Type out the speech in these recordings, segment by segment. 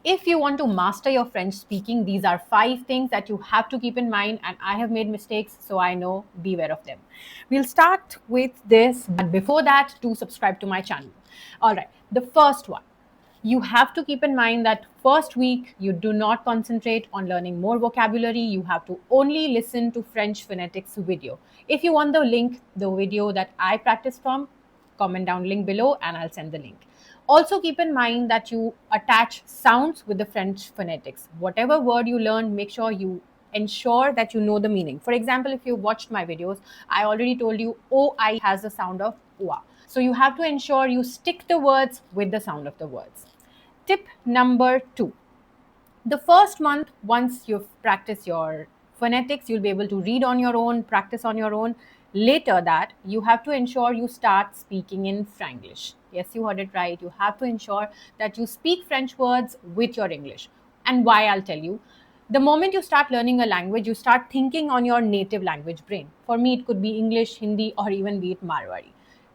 If you want to master your French speaking, these are 5 things that you have to keep in mind, and I have made mistakes, so I know, beware of them. We'll start with this, but before that, do subscribe to my channel. All right, the first one. You have to keep in mind that first week you do not concentrate on learning more vocabulary. You have to only listen to French phonetics video. If you want the link, the video that I practice from, comment down link below and I'll send the link. Also keep in mind that you attach sounds with the French phonetics. Whatever word you learn, make sure you ensure that you know the meaning. For example, if you watched my videos, I already told you OI has the sound of OA. So you have to ensure you stick the words with the sound of the words. Tip number 2. The first month, once you've practiced your phonetics, you'll be able to read on your own, practice on your own. Later that, you have to ensure you start speaking in Franglish. Yes, you heard it right. You have to ensure that you speak French words with your English. And why, I'll tell you. The moment you start learning a language, you start thinking on your native language brain. For me, it could be English, Hindi, or even be it Marwari.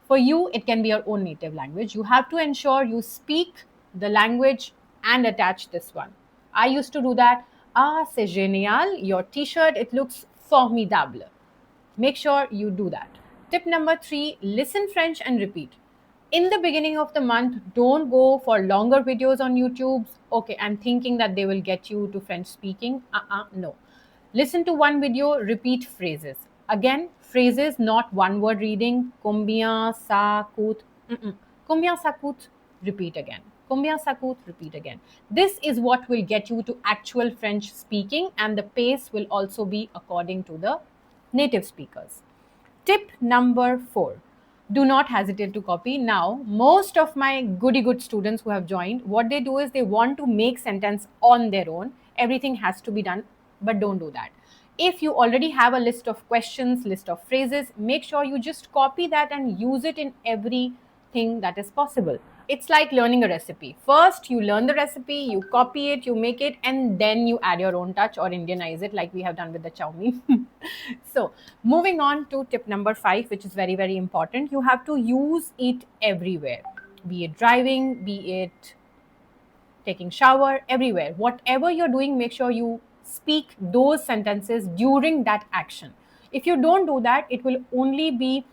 For you, it can be your own native language. You have to ensure you speak the language and attach this one. I used to do that. Ah, c'est génial. Your t-shirt, it looks formidable. Make sure you do that. Tip number 3, listen French and repeat. In the beginning of the month, don't go for longer videos on YouTube. Okay, I'm thinking that they will get you to French speaking. No. Listen to one video, repeat phrases. Again, phrases, not one word reading. Combien ça coûte? Combien ça coûte? Repeat again. Combien ça coûte? Repeat again. This is what will get you to actual French speaking, and the pace will also be according to the native speakers. Tip number 4. Do not hesitate to copy. Now, most of my goody good students who have joined, what they do is they want to make sentence on their own. Everything has to be done, but don't do that. If you already have a list of questions, list of phrases, make sure you just copy that and use it in everything that is possible. It's like learning a recipe. First, you learn the recipe, you copy it, you make it, and then you add your own touch or Indianize it, like we have done with the chow mein. So, moving on to tip number 5, which is very, very important. You have to use it everywhere, be it driving, be it taking shower, everywhere. Whatever you're doing, make sure you speak those sentences during that action. If you don't do that, it will only be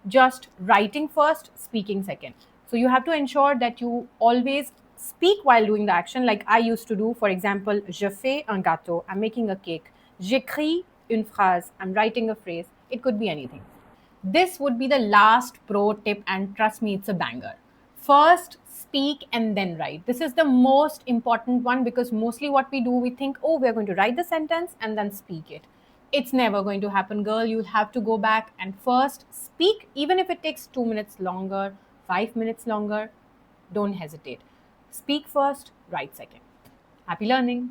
just writing first, speaking second. So you have to ensure that you always speak while doing the action, like I used to do. For example, je fais un gâteau, I'm making a cake. J'écris une phrase, I'm writing a phrase. It could be anything. This would be the last pro tip, and trust me, it's a banger. First, speak and then write. This is the most important one, because mostly what we do, we think, oh, we're going to write the sentence and then speak it. It's never going to happen, girl. You'll have to go back and first speak, even if it takes 2 minutes longer, 5 minutes longer. Don't hesitate. Speak first, write second. Happy learning.